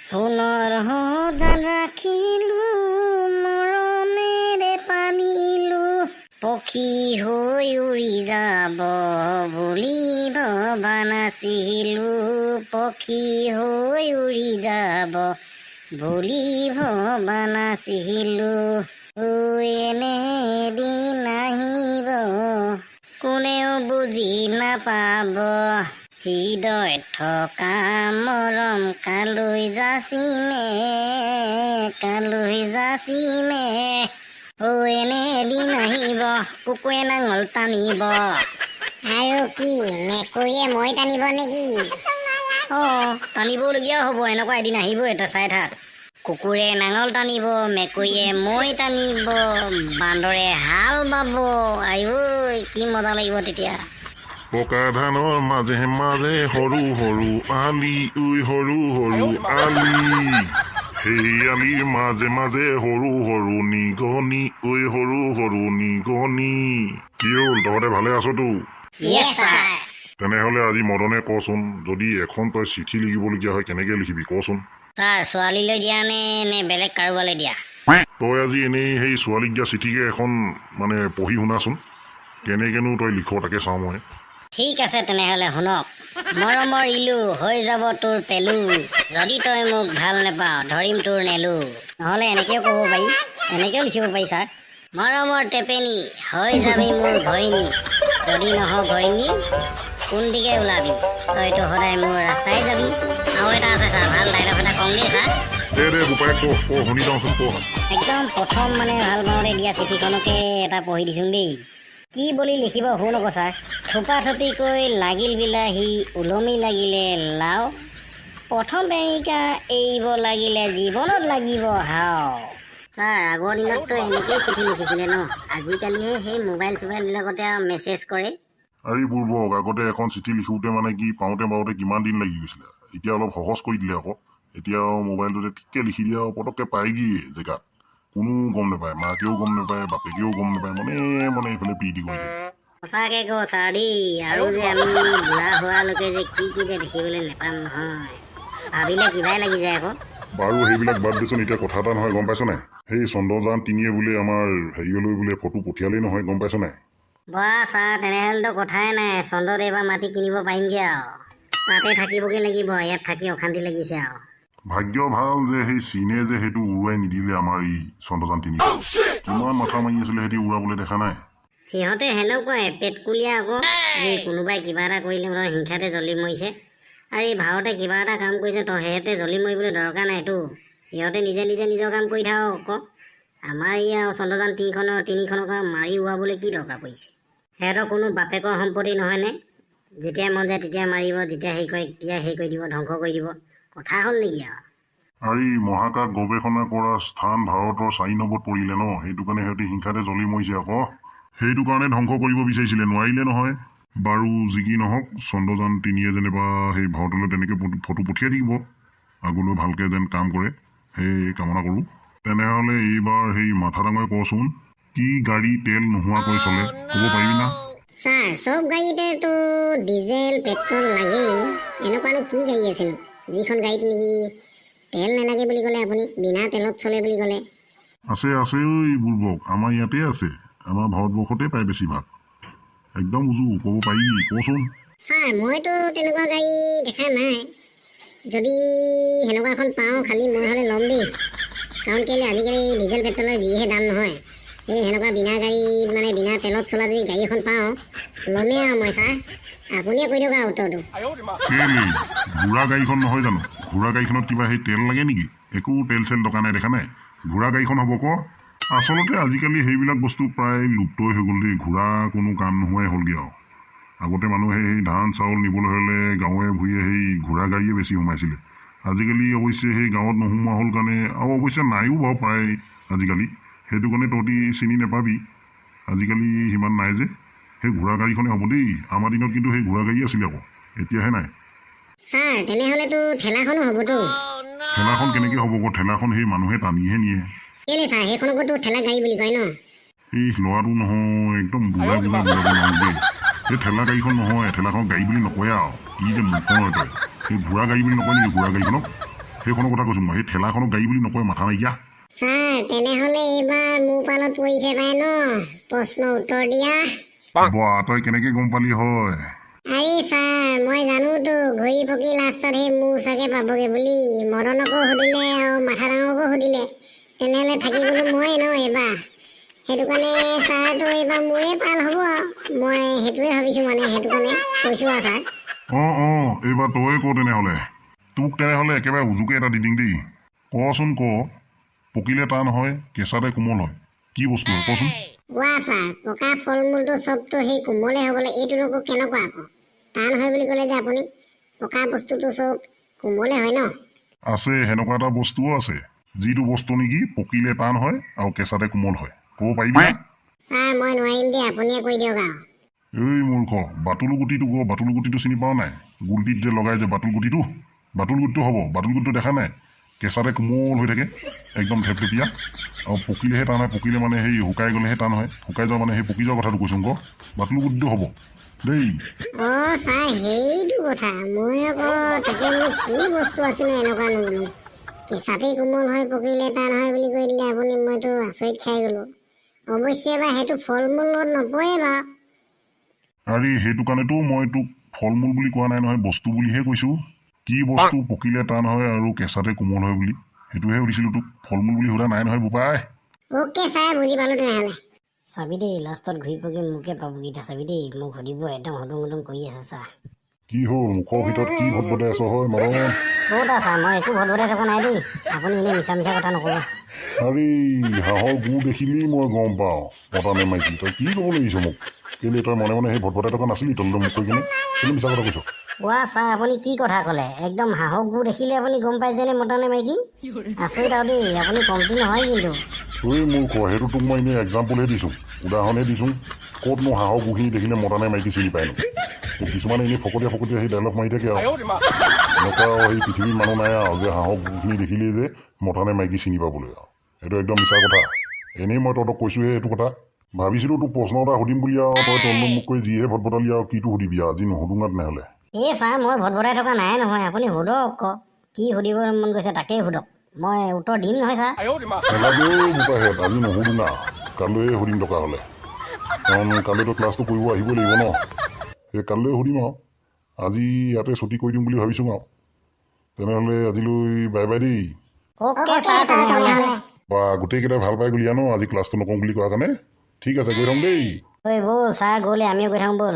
সোণৰ সজাত ৰাখিলো মৰমেৰে পালিলো পক্ষী হৈ উৰি যাব বুলি ভবা নাছিলো পক্ষী হৈ উৰি যাব বুলি ভবা নাছিলো এনে দিন আহিব কোনেও বুজি নাপাব হৃদয়ত থকা মৰম কালৈ যাচিমে এনে দিন আহিব কুকুৰে নাঙল টানিব আৰু কি মেকুৰীয়ে মই টানিব নেকি? টানিবলগীয়া হ'ব এনেকুৱা এদিন আহিব এটা চাই থাক কুকুৰে নাঙল টানিব মেকুৰীয়ে মই টানিব বান্দৰে হাল বাব আইঐ কি মজা লাগিব তেতিয়া পকা ধানৰ মাজে মাজে সৰু সৰু আলি সৰু সৰু আলি সেই আলিৰ মাজে মাজে সৰু সৰু নিগনি সৰু সৰু নিগনি কি হ'ল তহঁতে ভালে আছতো? তেনেহলে আজি মদনে কচোন যদি এখন তই চিঠি লিখিবলগীয়া হয় কেনেকে লিখিবি কচোন ছাৰ ছোৱালীলৈ দিয়া নে বেলেগ কাৰোবালৈ দিয়া তই আজি এনেই সেই ছোৱালীক দিয়া চিঠিকে এখন মানে পঢ়ি শুনাচোন কেনেকেনো তই লিখ তাকে চাওঁ মই ঠিক আছে তেনেহ'লে শুনক মৰমৰ ইলু হৈ যাব তোৰ পেলু যদি তই মোক ভাল নেপাওঁ ধৰিম তোৰ নেলু নহ'লে এনেকৈও ক'ব পাৰি এনেকৈও লিখিব পাৰি ছাৰ মৰমৰ টেপেনি হৈ যাবি মোৰ ঘৈণী যদি নহয় ঘৈণী কোনদিকে ওলাবি তইতো সদায় মোৰ ৰাস্তাই যাবি আৰু এটা আছে ছাৰ ভাল ডাইলগ এটা কওঁ দেই ছাৰ শুনি যাওঁচোন ক একদম প্ৰথম মানে ভাল পাওঁতে দিয়া চিঠিখনকে এটা পঢ়ি দিছোঁ দেই কি বুলি লিখিব শুন আকৌ ছাৰ থোপা থপিকৈ লাগিল বিলাহী ওলমি লাগিলে লাও প্ৰথম প্ৰেমিকা এৰিব লাগিলে জীৱনত লাগিব হাও ছাৰ আগৰ দিনততো এনেকেই চিঠি লিখিছিলে ন আজিকালিহে সেই মোবাইল চোবাইলবিলাকতে আৰু মেছেজ কৰে আৰে বুৰ্বক আগতে এখন চিঠি লিখোঁতে মানে কি পাওঁতে কিমান দিন লাগি গৈছিলে এতিয়া অলপ সহজ কৰি দিলে আকৌ এতিয়া মোবাইলটোতে ঠিককৈ লিখি দিয়া আৰু পটককৈ পায়গৈয়ে জেগাত কোনো গম নাপায় মাকেও গম নাপায় বাপেকেও গম নাপায় মনে এইফালে প্ৰীতি কৰি দিয়ে সঁচাকৈ কওঁ ছাৰ দেই আৰু যে আমি বুঢ়া হোৱালৈকে যে কি যে দেখিবলৈ নাপাম নহয় ভাবিলে কিবাই লাগি যায় আকৌ বাৰু সেইবিলাক বাদ দেচোন এতিয়া কথা এটা নহয় গম পাইছ নাই সেই চন্দ্ৰযান ৩য়ে বোলে আমাৰ হেৰিয়লৈ বোলে ফটো পঠিয়ালেই নহয় গম পাইছ নাই বাহ ছাৰ তেনেহ'লেতো কথাই নাই চন্দ্ৰত এইবাৰ মাটি কিনিব পাৰিমগৈ আৰু তাতে থাকিবগৈ লাগিব ইয়াত থাকি অশান্তি লাগিছে আৰু ভাগ্য ভাল যে সেই চীনে যে সেইটো উৰুৱাই নিদিলে আমাৰ এই চন্দ্ৰযান ৩ কিমান মাথা মাৰি আছিলে সিহঁতি উৰাবলৈ দেখা নাই সিহঁতে সেনেকুৱাই পেটকুলীয়া আকৌ এই কোনোবাই কিবা এটা কৰিলে ধৰ হিংসাতে জ্বলি মৰিছে আৰু এই ভাৰতে কিবা এটা কাম কৰিছে তো সিহঁতে জ্বলি মৰিবলৈ দৰকাৰ নাইতো সিহঁতে নিজে নিজৰ কাম কৰি থাকক আকৌ আমাৰ ইয়াৰ চন্দ্ৰযান ৩খনক মাৰি উৰাবলৈ কি দৰকাৰ পৰিছে সিহঁতৰ কোনো বাপেকৰ সম্পত্তি নহয়নে যেতিয়া মন যায় তেতিয়া মাৰিব যেতিয়া হেৰি কৰে তেতিয়া হেৰি কৰি দিব ধ্বংস কৰি দিব কথা হ'ল নেকি আৰু এই মহাকাশ গৱেষণা কৰা স্থান ভাৰতৰ ৪ নম্বৰত পৰিলে ন সেইটো কাৰণে সিহঁতি হিংসাতে জ্বলি মৰিছে আকৌ সেইটো কাৰণে ধ্বংস কৰিব বিচাৰিছিলে নোৱাৰিলে নহয় বাৰু যি কি নহওক চন্দ্ৰযান ৩য়ে যেনিবা সেই ভাৰতলৈ তেনেকৈ ফটো পঠিয়াই থাকিব আগলৈ ভালকৈ যেন কাম কৰে সেই কামনা কৰোঁ তেনেহ'লে এইবাৰ সেই মাথা ডাঙৰে কচোন কি গাড়ী তেল নোহোৱাকৈ চলে ক'ব পাৰিবি না ছাৰ চব গাড়ীতেতো ডিজেল পেট্ৰল লাগেই এনেকুৱানো কি গাড়ী আছিল যিখন গাড়ীত নেকি তেল নালাগে বুলি ক'লে আপুনি বিনা তেলত চলে বুলি ক'লে আছে বুৰ্বক আমাৰ ইয়াতে আছে আমাৰ ভাৰতবৰ্ষতে পায় বেছিভাগ একদম উজু ক'ব পাৰিবি কচোন ছাৰ মইতো তেনেকুৱা গাড়ী দেখা নাই যদি সেনেকুৱা এখন পাওঁ খালি মই হ'লে ল'ম দেই কাৰণ কেলৈ আজিকালি ডিজেল পেট্ৰলৰ যিহে দাম নহয় এই সেনেকুৱা বিনা গাড়ীত মানে বিনা তেলত চলা যদি গাড়ী এখন পাওঁ ল'মেই আৰু মই ছাৰ আপুনিয়ে কৈ দিয়ক আৰু উত্তৰটো কেলৈ ঘোঁৰা গাড়ীখন নহয় জানো ঘোঁৰা গাড়ীখনত কিবা সেই তেল লাগে নেকি একো তেল চেল দৰকাৰ নাই দেখা নাই ঘোঁৰা গাড়ীখন হ'ব ক আচলতে আজিকালি সেইবিলাক বস্তু প্ৰায় লুপ্তই হৈ গ'ল দেই ঘোঁৰা কোনো কাম নোহোৱাই হ'লগৈ আৰু আগতে মানুহে সেই ধান চাউল নিবলৈ হ'লে গাঁৱে ভূঞে সেই ঘোঁৰা গাড়ীয়ে বেছি সোমাইছিলে আজিকালি অৱশ্যে সেই গাঁৱত নোসোমোৱা হ'ল কাৰণে আৰু অৱশ্যে নাইও বাৰু প্ৰায় আজিকালি সেইটো কাৰণে তহঁতি চিনি নাপাবি আজিকালি সিমান নাই যে সেই ঘোঁৰা গাড়ীখনে হ'ব দেই আমাৰ দিনত কিন্তু সেই ঘোঁৰা গাড়ী আছিলে আকৌ এতিয়াহে নাই ছাৰ তেনেহ'লেতো ঠেলাখনো হ'বতো ঠেলাখন কেনেকৈ হ'ব আকৌ ঠেলাখন সেই মানুহে টানিহে নিয়ে কেলৈ ছাৰ সেইখনকতো ঠেলা গাড়ী বুলি কয় ন এই ল'ৰাটো নহয় একদম বুজাই নোৱাৰো দেই সেই ঠেলা গাড়ীখন নহয় ঠেলাখন গাড়ী বুলি নকয় আৰু কি যে মুখৰ তই সেই ঘোঁৰা গাড়ী বুলি নকয় নেকি ঘোঁৰা গাড়ীখনক সেইখনৰ কথা কৈছোঁ মই, সেই ঠেলাখনক গাড়ী বুলি নকয়, মাথা নাইকিয়া। ছাৰ তেনেহ'লে এইবাৰ মোৰ পালত পৰিছে পাই ন প্ৰশ্ন উত্তৰ দিয়া। বা তই কেনেকৈ গম পালি হয়? আৰে ছাৰ মই জানোতো ঘূৰি পকি লাষ্টত সেই মোৰ চাগে পাবগৈ বুলি। মদনকো সুধিলে আৰু মাথা ডাঙৰকো সুধিলে, তেনেহ'লে থাকি গ'লো মই ন এইবাৰ। সেইটো কাৰণে ছাৰতো এইবাৰ মোৰে পাল হ'ব আৰু মই সেইটোৱে ভাবিছোঁ, মানে সেইটো কাৰণে কৈছোঁ আৰু ছাৰ। অঁ এইবাৰ তয়ে ক তেনেহ'লে। তোক তেনেহ'লে একেবাৰে উজুকে এটা দি দিম দেই। কচোন ক, পকিলে টান হয় কেঁচাতে কোমল হয়, কি বস্তু হয় কচোন? কোৱা ছাৰ, পকা ফল মূলটো চবতো সেই কোমলে হ'বলৈ, এইটোনো আকৌ কেনেকুৱা আকৌ টান হয় বুলি ক'লে যে আপুনি? পকা বস্তুটো চব কোমলে হয় ন? আছে, সেনেকুৱা এটা বস্তুও আছে, যিটো বস্তু নেকি পকিলে টান হয় আৰু কেঁচাতে কোমল হয়। ক'ব পাৰিবি না? ছাৰ মই নোৱাৰিম দেই, আপুনিয়ে কৈ দিয়ক আৰু। এই মূৰ্খ, বাটুল গুটিটো ক। বাটুল গুটিটো চিনি পাৱ নাই? গুলটিত যে লগাই যে বাটুল গুটিটো হ'ব। বাটুল গুটিটো দেখা নাই? কেঁচাতে কোমল হৈ থাকে, একদম থেপথেপীয়া, আৰু পকিলেহে টান হয়। পকিলে মানে সেই শুকাই গ'লেহে টান হয়। শুকাই যোৱা মানে সেই পকি যোৱা কথাটো কৈছোঁ ক। বাটুল গুটিটো হ'ব দেই। অঁ ছাৰ সেইটো কথা, মই আকৌ তাকে বোলো কি বস্তু আছেনো এনেকুৱানো বোলো। কেঁচাতেই কোমল হয় পকিলে টান হয় বুলি কৈ দিলে আপুনি, মইতো আচৰিত খাই গ'লোঁ। অৱশ্যে বা সেইটো ফল মূলত নপৰে বাৰু। আৰে সেইটো কাৰণেতো মই তোক ফল মূল বুলি কোৱা নাই নহয়, বস্তু বুলিহে কৈছোঁ। কি বস্তু পকিলে টান হয় আৰু কেঁচাতে কোমল হয় বুলি সেইটোহে সুধিছিলোঁ তোক, ফল মূল বুলি সোধা নাই নহয় বোপাই। অ'কে ছাৰ, বুজি পালোঁ তেনেহ'লে। চাবি দেই, লাষ্টত ঘূৰি পকি মোকে পাবগীতা চাবি দেই। মোক সুধিব, একদম হুদুং হুদুং কৰি আছে চা। কি হ'ল, মুখৰ ভিতৰত কি ভটভটাই আছ হয় মদন? ক'ত আছা? মই একো ভটভটাই থকা নাই দেই। আপুনি এনেই মিছা মিছা কথা নক'ব। আৰে হাঁহৰ গু দেখিলেই মই গম পাওঁ মতা নে মাইকী। তই কি ক'ব লাগিছ মোক? কেলৈ তই মনে মনে সেই ভটভটাই থকা নাছিলি তললৈ মোক কৈ কিনে? কেলৈ মিছা কথা কৈছ? কোৱা ছাৰ, আপুনি কি কথা ক'লে? একদম হাঁহৰ গু দেখিলে আপুনি গম পাই যেনে মতা নে মাইকী? আচৰিত আৰু দেই, আপুনি কমতি নহয় কিন্তু। ঐ মূৰ্খ, সেইটো তোক মই এনেই এক্সাম্পলহে দিছোঁ, উদাহৰণহে দিছোঁ। ক'তনো হাঁহৰ গুখিনি দেখিলে মতা নে মাইকী চিনি পায়নো? কিছুমানে এনেই ফকতীয়া সেই ডাইলগ মাৰি থাকে আৰু। এনেকুৱা আৰু সেই পৃথিৱীৰ মানুহ নাই আৰু যে হাঁহৰ গুখিনি দেখিলেই যে মতা নে মাইকী চিনি পাবলৈ আৰু। সেইটো একদম মিছা কথা। এনেই মই তহঁতক কৈছোঁহে এইটো কথা। ভাবিছিলোঁ তোক প্ৰশ্ন এটা সুধিম বুলি আৰু তই তললৈ মোক কৈ যিহে ভটভটালি আৰু কিটো সুধিবি আৰু। আজি নুসুধোঙা তেনেহ'লে। এই ছাৰ, মই ভটভটাই থকা নাই নহয়। আপুনি সোধক আকৌ, কি সুধিব মন গৈছে তাকেই সোধক, মই উত্তৰ দিম নহয় ছাৰ। নালাগেও বোপাইহঁত, আজি নুসুধোঙা, কালৈয়ে সুধিম দৰকাৰ হ'লে। কাৰণ কালৈতো ক্লাছটো কৰিব আহিবই লাগিব ন। সেই কাইলৈ সুধিম আৰু। আজি ইয়াতে ছুটি কৰি দিম বুলি ভাবিছোঁ আৰু। তেনেহ'লে আজিলৈ বাই বাই দেই। অ'কে ছাৰ তেনেহ'লে। বা গোটেইকেইটাই ভাল পাই গ'লি ন আজি ক্লাছটো নকওঁ বুলি কোৱাৰ কাৰণে? ঠিক আছে, গৈ থাকোঁ দেই। ঐ ব'ল ছাৰ গ'লে, আমিও গৈ থাকোঁ ব'ল।